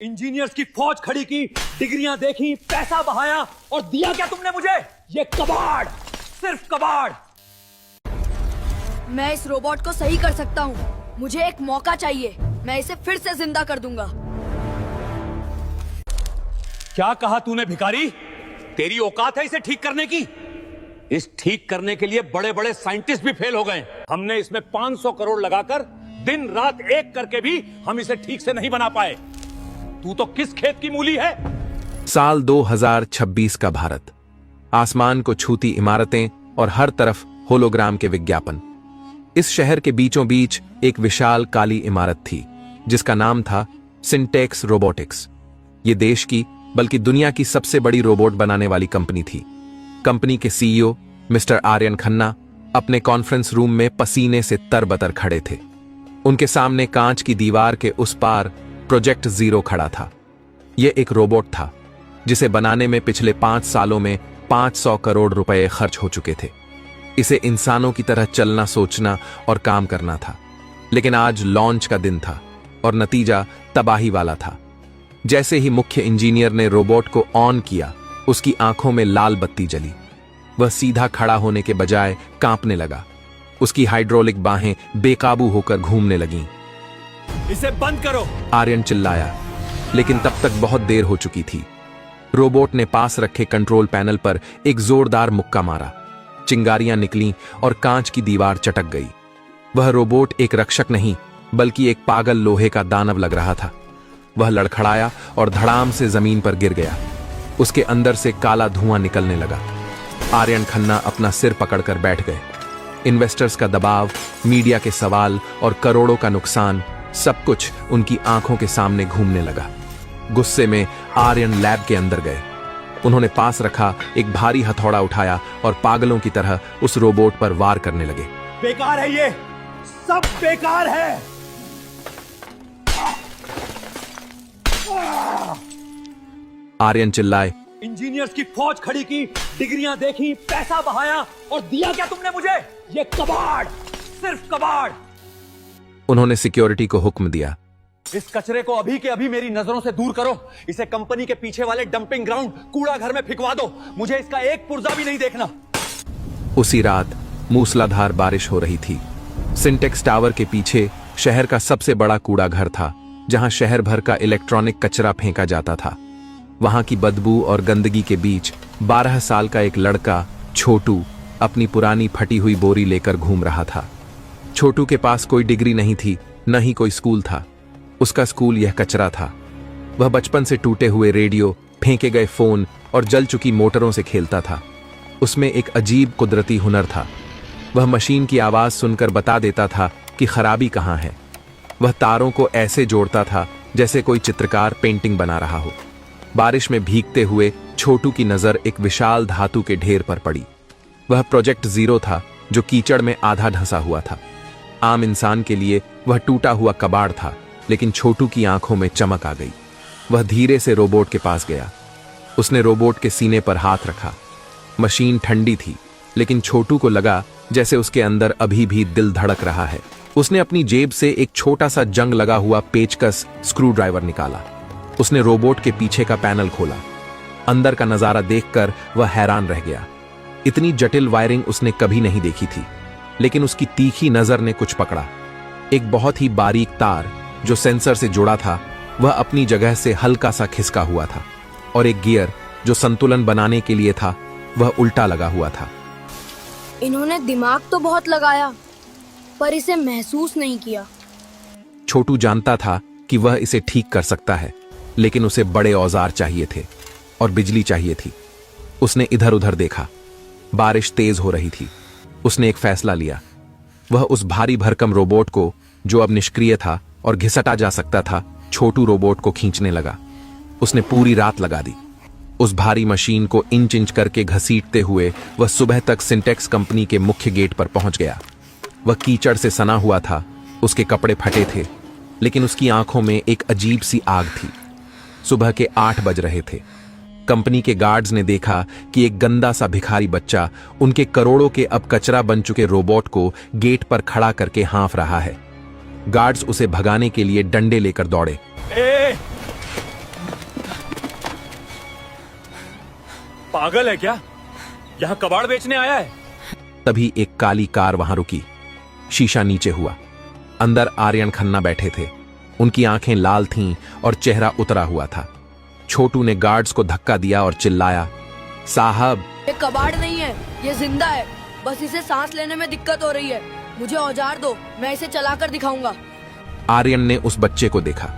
Engineers की फौज खड़ी की, डिग्रियां देखी, पैसा बहाया और दिया क्या तुमने मुझे? ये कबाड़, सिर्फ कबाड़। मैं इस रोबोट को सही कर सकता हूँ। मुझे एक मौका चाहिए, मैं इसे फिर से जिंदा कर दूंगा। क्या कहा तूने भिखारी? तेरी औकात है इसे ठीक करने की? इस ठीक करने के लिए बड़े बड़े साइंटिस्ट भी फेल हो गए। हमने इसमें 500 करोड़ लगाकर दिन रात एक करके भी हम इसे ठीक से नहीं बना पाए। तू तो किस खेत की मूली है? साल 2026 का भारत, आसमान को छूती इमारतें और हर तरफ होलोग्राम के विज्ञापन। इस शहर के बीचों बीच एक विशाल काली इमारत थी जिसका नाम था सिंटेक्स रोबोटिक्स। ये देश की बल्कि दुनिया की सबसे बड़ी रोबोट बनाने वाली कंपनी थी। कंपनी के सीईओ मिस्टर आर्यन खन्ना अपने कॉन्फ्रेंस रूम में पसीने से तरबतर खड़े थे। उनके सामने कांच की दीवार के उस पार प्रोजेक्ट जीरो खड़ा था। यह एक रोबोट था जिसे बनाने में पिछले 5 सालों में 500 करोड़ रुपए खर्च हो चुके थे। इसे इंसानों की तरह चलना, सोचना और काम करना था। लेकिन आज लॉन्च का दिन था और नतीजा तबाही वाला था। जैसे ही मुख्य इंजीनियर ने रोबोट को ऑन किया, उसकी आंखों में लाल बत्ती जली। वह सीधा खड़ा होने के बजाय कांपने लगा। उसकी हाइड्रोलिक बाहें बेकाबू होकर घूमने लगीं। इसे बंद करो! आर्यन चिल्लाया, लेकिन तब तक बहुत देर हो चुकी थी। रोबोट ने पास रखे कंट्रोल पैनल पर एक जोरदार मुक्का मारा। चिंगारियां निकलीं और कांच की दीवार चटक गई। वह रोबोट एक रक्षक नहीं बल्कि एक पागल लोहे का दानव लग रहा था। वह लड़खड़ाया और धड़ाम से जमीन पर गिर गया। उसके अंदर से काला धुआं निकलने लगा। आर्यन खन्ना अपना सिर पकड़कर बैठ गए। इन्वेस्टर्स का दबाव, मीडिया के सवाल और करोड़ों का नुकसान, सब कुछ उनकी आंखों के सामने घूमने लगा। गुस्से में आर्यन लैब के अंदर गए। उन्होंने पास रखा एक भारी हथौड़ा उठाया और पागलों की तरह उस रोबोट पर वार करने लगे। बेकार है ये, सब बेकार है। आर्यन चिल्लाए, इंजीनियर्स की फौज खड़ी की, डिग्रियां देखी, पैसा बहाया और दिया क्या तुमने मुझे? ये कबाड़, सिर्फ कबाड़। उन्होंने सिक्योरिटी को हुक्म दिया, इस कचरे को अभी के अभी मेरी नजरों से दूर करो। इसे कंपनी के पीछे वाले डंपिंग ग्राउंड, कूड़ा घर में फिकवा दो। मुझे इसका एक पुर्जा भी नहीं देखना। उसी रात मूसलाधार बारिश हो रही थी। सिंटेक्स टावर के पीछे शहर का सबसे बड़ा कूड़ा घर था, जहां शहर भर का इलेक्ट्रॉनिक कचरा फेंका जाता था। वहां की बदबू और गंदगी के बीच 12 साल का एक लड़का छोटू अपनी पुरानी फटी हुई बोरी लेकर घूम रहा था। छोटू के पास कोई डिग्री नहीं थी, न ही कोई स्कूल था। उसका स्कूल यह कचरा था। वह बचपन से टूटे हुए रेडियो, फेंके गए फोन और जल चुकी मोटरों से खेलता था। उसमें एक अजीब कुदरती हुनर था। वह मशीन की आवाज सुनकर बता देता था कि खराबी कहाँ है। वह तारों को ऐसे जोड़ता था जैसे कोई चित्रकार पेंटिंग बना रहा हो। बारिश में भीगते हुए छोटू की नजर एक विशाल धातु के ढेर पर पड़ी। वह प्रोजेक्ट जीरो था जो कीचड़ में आधा ढंसा हुआ था। आम इंसान के लिए वह टूटा हुआ कबाड़ था, लेकिन छोटू की आंखों में चमक आ गई। वह धीरे से रोबोट के पास गया। उसने रोबोट के सीने पर हाथ रखा। मशीन ठंडी थी, लेकिन छोटू को लगा जैसे उसके अंदर अभी भी दिल धड़क रहा है। उसने अपनी जेब से एक छोटा सा जंग लगा हुआ पेचकस स्क्रू ड्राइवर निकाला। उसने रोबोट के पीछे का पैनल खोला। अंदर का नजारा देखकर वह हैरान रह गया। इतनी जटिल वायरिंग उसने कभी नहीं देखी थी, लेकिन उसकी तीखी नजर ने कुछ पकड़ा। एक बहुत ही बारीक तार जो सेंसर से जुड़ा था, वह अपनी जगह से हल्का सा खिसका हुआ था, और एक गियर जो संतुलन बनाने के लिए था, वह उल्टा लगा हुआ था। इन्होंने दिमाग तो बहुत लगाया, पर इसे महसूस नहीं किया। छोटू जानता था कि वह इसे ठीक कर सकता है, लेकिन उसे बड़े औजार चाहिए थे और बिजली चाहिए थी। उसने इधर उधर देखा। बारिश तेज हो रही थी। उसने एक फैसला लिया। वह उस भारी भरकम रोबोट को, जो अब निष्क्रिय था और घिसटा जा सकता था, छोटू रोबोट को खींचने लगा। उसने पूरी रात लगा दी। उस भारी मशीन को इंच इंच करके घसीटते हुए वह सुबह तक सिंटेक्स कंपनी के मुख्य गेट पर पहुंच गया। वह कीचड़ से सना हुआ था, उसके कपड़े फटे थे, लेकिन उसकी आंखों में एक अजीब सी आग थी। सुबह के 8 बज रहे थे। कंपनी के गार्ड्स ने देखा कि एक गंदा सा भिखारी बच्चा उनके करोड़ों के अब कचरा बन चुके रोबोट को गेट पर खड़ा करके हाँफ रहा है। गार्ड्स उसे भगाने के लिए डंडे लेकर दौड़े। पागल है क्या? यहाँ कबाड़ बेचने आया है? तभी एक काली कार वहां रुकी। शीशा नीचे हुआ। अंदर आर्यन खन्ना बैठे थे। उनकी आंखें लाल थीं और चेहरा उतरा हुआ था। छोटू ने गार्ड्स को धक्का दिया और चिल्लाया, साहब! ये कबाड़ नहीं है, ये जिंदा है। बस इसे सांस लेने में दिक्कत हो रही है। मुझे औजार दो, मैं इसे चलाकर दिखाऊंगा। आर्यन ने उस बच्चे को देखा।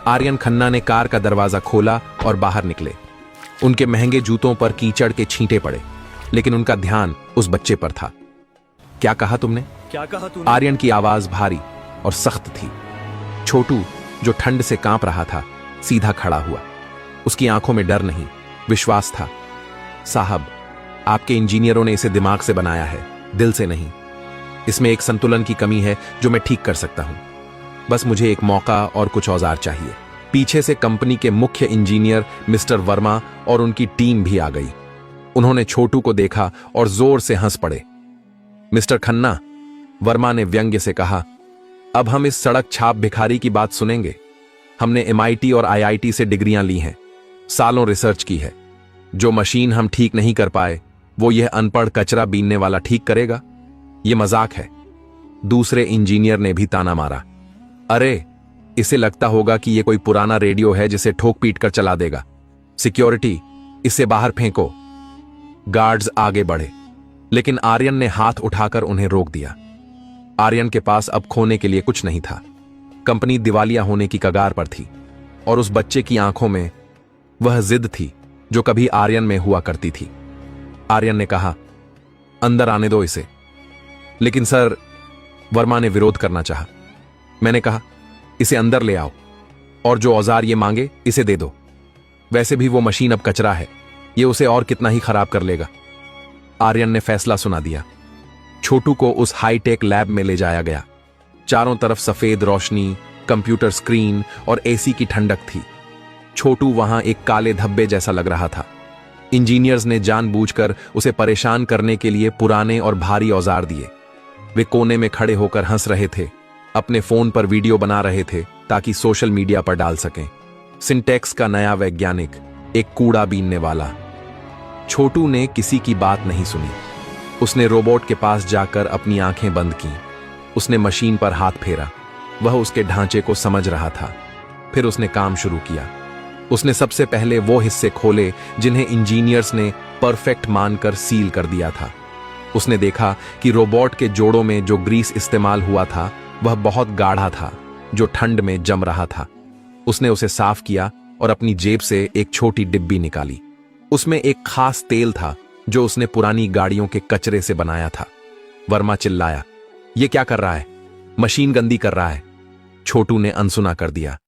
आर्यन खन्ना ने कार का दरवाजा खोला और बाहर निकले। उनके महंगे जूतों पर कीचड़ के छींटे पड़े, लेकिन उनका ध्यान उस बच्चे पर था। क्या कहा तुमने? क्या कहा तूने? आर्यन की आवाज भारी और सख्त थी। छोटू, जो ठंड से कांप रहा था, सीधा खड़ा हुआ। उसकी आंखों में डर नहीं, विश्वास था। साहब, आपके इंजीनियरों ने इसे दिमाग से बनाया है, दिल से नहीं। इसमें एक संतुलन की कमी है जो मैं ठीक कर सकता हूं। बस मुझे एक मौका और कुछ औजार चाहिए। पीछे से कंपनी के मुख्य इंजीनियर मिस्टर वर्मा और उनकी टीम भी आ गई। उन्होंने छोटू को देखा और जोर से हंस पड़े। मिस्टर खन्ना, वर्मा ने व्यंग्य से कहा, अब हम इस सड़क छाप भिखारी की बात सुनेंगे। हमने MIT और IIT से डिग्रियां ली हैं, सालों रिसर्च की है। जो मशीन हम ठीक नहीं कर पाए, वो यह अनपढ़ कचरा बीनने वाला ठीक करेगा? यह मजाक है। दूसरे इंजीनियर ने भी ताना मारा, अरे, इसे लगता होगा कि यह कोई पुराना रेडियो है जिसे ठोक पीट कर चला देगा। सिक्योरिटी, इसे बाहर फेंको। गार्ड्स आगे बढ़े, लेकिन आर्यन ने हाथ उठाकर उन्हें रोक दिया। आर्यन के पास अब खोने के लिए कुछ नहीं था। कंपनी दिवालिया होने की कगार पर थी और उस बच्चे की आंखों में वह जिद थी जो कभी आर्यन में हुआ करती थी। आर्यन ने कहा, अंदर आने दो इसे। लेकिन सर, वर्मा ने विरोध करना चाहा। मैंने कहा, इसे अंदर ले आओ और जो औजार ये मांगे इसे दे दो। वैसे भी वो मशीन अब कचरा है, ये उसे और कितना ही खराब कर लेगा। आर्यन ने फैसला सुना दिया। छोटू को उस हाईटेक लैब में ले जाया गया। चारों तरफ सफेद रोशनी, कंप्यूटर स्क्रीन और AC की ठंडक थी। छोटू वहां एक काले धब्बे जैसा लग रहा था। इंजीनियर्स ने जानबूझकर उसे परेशान करने के लिए पुराने और भारी औजार दिए। वे कोने में खड़े होकर हंस रहे थे, अपने फोन पर वीडियो बना रहे थे ताकि सोशल मीडिया पर डाल सकें। सिंटेक्स का नया वैज्ञानिक, एक कूड़ा बीनने वाला। छोटू ने किसी की बात नहीं सुनी। उसने रोबोट के पास जाकर अपनी आंखें बंद की। उसने मशीन पर हाथ फेरा। वह उसके ढांचे को समझ रहा था। फिर उसने काम शुरू किया। उसने सबसे पहले वो हिस्से खोले जिन्हें इंजीनियर्स ने परफेक्ट मानकर सील कर दिया था। उसने देखा कि रोबोट के जोड़ों में जो ग्रीस इस्तेमाल हुआ था वह बहुत गाढ़ा था, जो ठंड में जम रहा था। उसने उसे साफ किया और अपनी जेब से एक छोटी डिब्बी निकाली। उसमें एक खास तेल था जो उसने पुरानी गाड़ियों के कचरे से बनाया था। वर्मा चिल्लाया, ये क्या कर रहा है? मशीन गंदी कर रहा है। छोटू ने अनसुना कर दिया।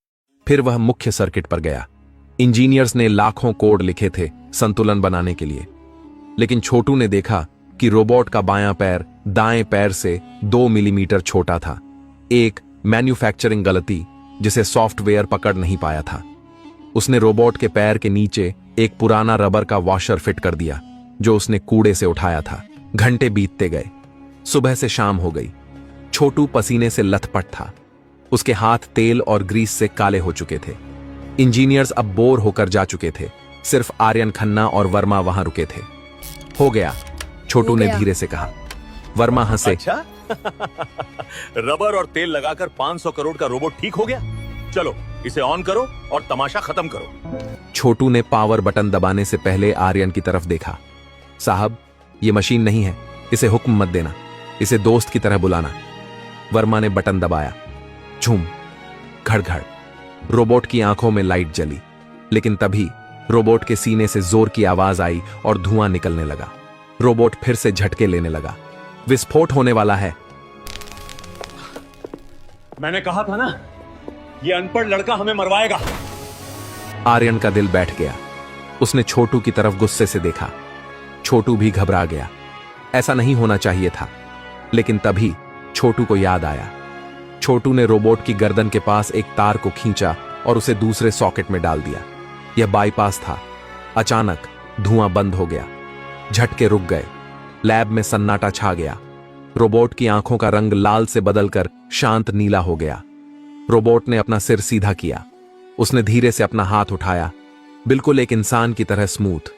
फिर वह मुख्य सर्किट पर गया। इंजीनियर्स ने लाखों कोड लिखे थे संतुलन बनाने के लिए, लेकिन छोटू ने देखा कि रोबोट का बायां पैर दाएं पैर से 2 मिलीमीटर छोटा था। एक मैन्युफैक्चरिंग गलती जिसे सॉफ्टवेयर पकड़ नहीं पाया था। उसने रोबोट के पैर के नीचे एक पुराना रबर का वॉशर फिट कर दिया जो उसने कूड़े से उठाया था। घंटे बीतते गए। सुबह से शाम हो गई। छोटू पसीने से लथपथ था। उसके हाथ तेल और ग्रीस से काले हो चुके थे। इंजीनियर्स अब बोर होकर जा चुके थे। सिर्फ आर्यन खन्ना और वर्मा वहां रुके थे। हो गया, छोटू ने धीरे से कहा। वर्मा हंसे। अच्छा? रबर और तेल लगाकर 500 करोड़ का रोबोट ठीक हो गया? चलो इसे ऑन करो और तमाशा खत्म करो। छोटू ने पावर बटन दबाने से पहले आर्यन की तरफ देखा। साहब, यह मशीन नहीं है, इसे हुक्म मत देना, इसे दोस्त की तरह बुलाना। वर्मा ने बटन दबाया। झूम, घड़-घड़। रोबोट की आंखों में लाइट जली, लेकिन तभी रोबोट के सीने से जोर की आवाज आई और धुआं निकलने लगा। रोबोट फिर से झटके लेने लगा। विस्फोट होने वाला है। मैंने कहा था ना, ये अनपढ़ लड़का हमें मरवाएगा। आर्यन का दिल बैठ गया। उसने छोटू की तरफ गुस्से से देखा। छोटू भी घबरा गया। ऐसा नहीं होना चाहिए था, लेकिन तभी छोटू को याद आया। छोटू ने रोबोट की गर्दन के पास एक तार को खींचा और उसे दूसरे सॉकेट में डाल दिया। यह बाईपास था। अचानक धुआं बंद हो गया। झटके रुक गए। लैब में सन्नाटा छा गया। रोबोट की आंखों का रंग लाल से बदलकर शांत नीला हो गया। रोबोट ने अपना सिर सीधा किया। उसने धीरे से अपना हाथ उठाया, बिल्कुल एक इंसान की तरह स्मूथ।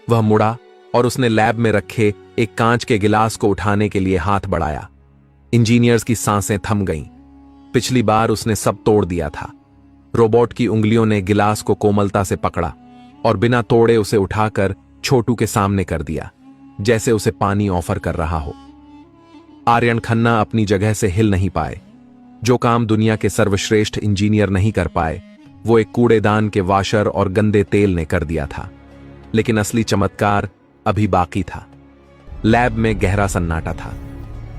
वह मुड़ा और उसने लैब में रखे एक कांच के गिलास को उठाने के लिए हाथ बढ़ाया। इंजीनियर्स की सांसें थम गईं। पिछली बार उसने सब तोड़ दिया था। रोबोट की उंगलियों ने गिलास को कोमलता से पकड़ा और बिना तोड़े उसे उठाकर छोटू के सामने कर दिया, जैसे उसे पानी ऑफर कर रहा हो। आर्यन खन्ना अपनी जगह से हिल नहीं पाए। जो काम दुनिया के सर्वश्रेष्ठ इंजीनियर नहीं कर पाए, वो एक कूड़ेदान के वाशर और गंदे तेल ने कर दिया था। लेकिन असली चमत्कार अभी बाकी था। लैब में गहरा सन्नाटा था।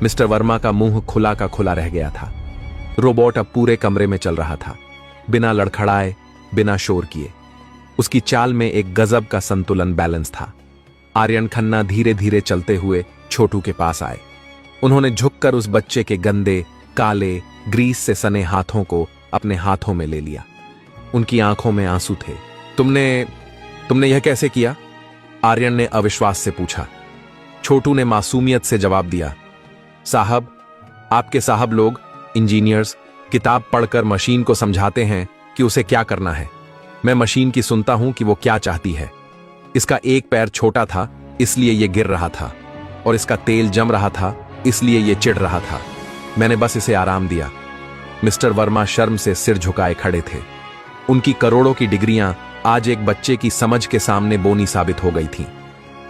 मिस्टर वर्मा का मुंह खुला का खुला रह गया था। रोबोट अब पूरे कमरे में चल रहा था, बिना लड़खड़ाए, बिना शोर किए। उसकी चाल में एक गजब का संतुलन बैलेंस था। आर्यन खन्ना धीरे धीरे चलते हुए छोटू के पास आए। उन्होंने झुककर उस बच्चे के गंदे, काले, ग्रीस से सने हाथों को अपने हाथों में ले लिया। उनकी आंखों में आंसू थे। तुमने यह कैसे किया? आर्यन ने अविश्वास से पूछा। छोटू ने मासूमियत से जवाब दिया, साहब, आपके साहब लोग, इंजीनियर्स, किताब पढ़कर मशीन को समझाते हैं कि उसे क्या करना है। मैं मशीन की सुनता हूं कि वो क्या चाहती है। इसका एक पैर छोटा था, इसलिए ये गिर रहा था, और इसका तेल जम रहा था, इसलिए ये चिढ़ रहा था। मैंने बस इसे आराम दिया। मिस्टर वर्मा शर्म से सिर झुकाए खड़े थे। उनकी करोड़ों की डिग्रियां आज एक बच्चे की समझ के सामने बोनी साबित हो गई थीं।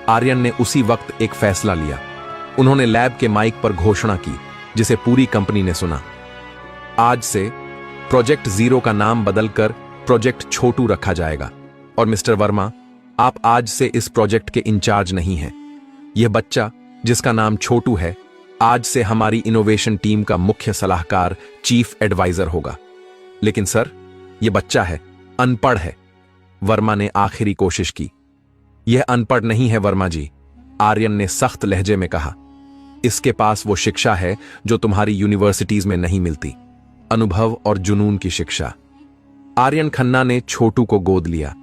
आर्यन ने उसी वक्त एक फैसला लिया। उन्होंने लैब के माइक पर घोषणा की, जिसे पूरी कंपनी ने सुना। आज से प्रोजेक्ट जीरो का नाम बदलकर प्रोजेक्ट छोटू रखा जाएगा। और मिस्टर वर्मा, आप आज से इस प्रोजेक्ट के इंचार्ज नहीं हैं। यह बच्चा, जिसका नाम छोटू है, आज से हमारी इनोवेशन टीम का मुख्य सलाहकार, चीफ एडवाइजर होगा। लेकिन सर, यह बच्चा है, अनपढ़ है। वर्मा ने आखिरी कोशिश की। यह अनपढ़ नहीं है वर्मा जी, आर्यन ने सख्त लहजे में कहा। इसके पास वो शिक्षा है जो तुम्हारी यूनिवर्सिटीज में नहीं मिलती, अनुभव और जुनून की शिक्षा। आर्यन खन्ना ने छोटू को गोद लिया।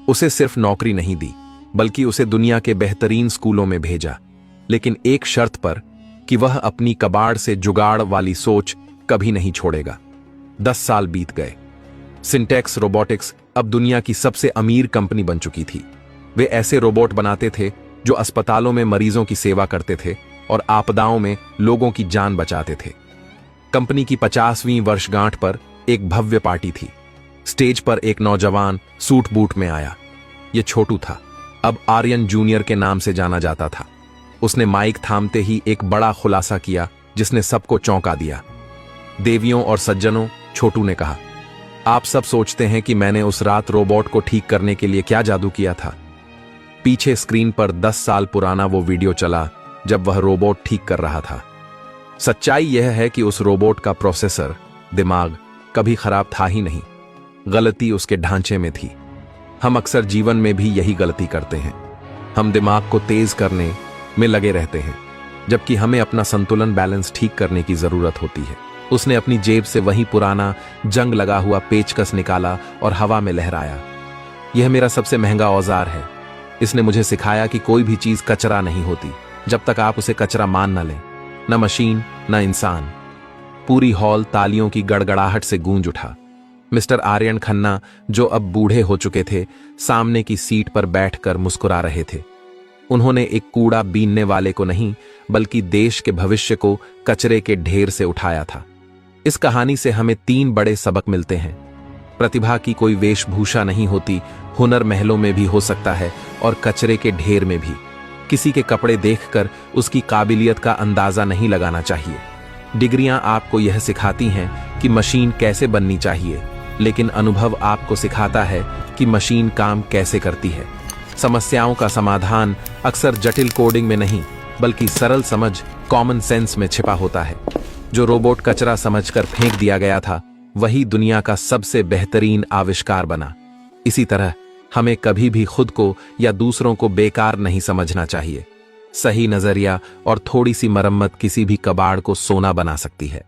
उसे सिर्फ नौकरी नहीं दी, बल्कि उसे दुनिया के बेहतरीन स्कूलों में भेजा, लेकिन एक शर्त पर कि वह अपनी कबाड़ से जुगाड़ वाली सोच कभी नहीं छोड़ेगा। 10 साल बीत गए। सिंटेक्स रोबोटिक्स अब दुनिया की सबसे अमीर कंपनी बन चुकी थी। वे ऐसे रोबोट बनाते थे जो अस्पतालों में मरीजों की सेवा करते थे और आपदाओं में लोगों की जान बचाते थे। कंपनी की 50वीं वर्षगांठ पर एक भव्य पार्टी थी। स्टेज पर एक नौजवान सूट बूट में आया। यह छोटू था, अब आर्यन जूनियर के नाम से जाना जाता था। उसने माइक थामते ही एक बड़ा खुलासा किया, जिसने सबको चौंका दिया। देवियों और सज्जनों, छोटू ने कहा, आप सब सोचते हैं कि मैंने उस रात रोबोट को ठीक करने के लिए क्या जादू किया था। पीछे स्क्रीन पर 10 साल पुराना वो वीडियो चला जब वह रोबोट ठीक कर रहा था। सच्चाई यह है कि उस रोबोट का प्रोसेसर, दिमाग, कभी खराब था ही नहीं। गलती उसके ढांचे में थी। हम अक्सर जीवन में भी यही गलती करते हैं। हम दिमाग को तेज करने में लगे रहते हैं, जबकि हमें अपना संतुलन बैलेंस ठीक करने की जरूरत होती है। उसने अपनी जेब से वही पुराना जंग लगा हुआ पेचकस निकाला और हवा में लहराया। यह मेरा सबसे महंगा औजार है। इसने मुझे सिखाया कि कोई भी चीज कचरा नहीं होती जब तक आप उसे कचरा मान न लें, न मशीन न इंसान। पूरी हॉल तालियों की गड़गड़ाहट से गूंज उठा। मिस्टर आर्यन खन्ना, जो अब बूढ़े हो चुके थे, सामने की सीट पर बैठकर मुस्कुरा रहे थे। उन्होंने एक कूड़ा बीनने वाले को नहीं, बल्कि देश के भविष्य को कचरे के ढेर से उठाया था। इस कहानी से हमें 3 बड़े सबक मिलते हैं। प्रतिभा की कोई वेशभूषा नहीं होती, हुनर महलों में भी हो सकता है और कचरे के ढेर में भी। किसी के कपड़े देखकर उसकी काबिलियत का अंदाजा नहीं लगाना चाहिए। डिग्रियां आपको यह सिखाती हैं कि मशीन कैसे बननी चाहिए, लेकिन अनुभव आपको सिखाता है कि मशीन काम कैसे करती है। समस्याओं का समाधान अक्सर जटिल कोडिंग में नहीं, बल्कि सरल समझ, कॉमन सेंस में छिपा होता है। जो रोबोट कचरा समझकर फेंक दिया गया था, वही दुनिया का सबसे बेहतरीन आविष्कार बना। इसी तरह हमें कभी भी खुद को या दूसरों को बेकार नहीं समझना चाहिए। सही नजरिया और थोड़ी सी मरम्मत किसी भी कबाड़ को सोना बना सकती है।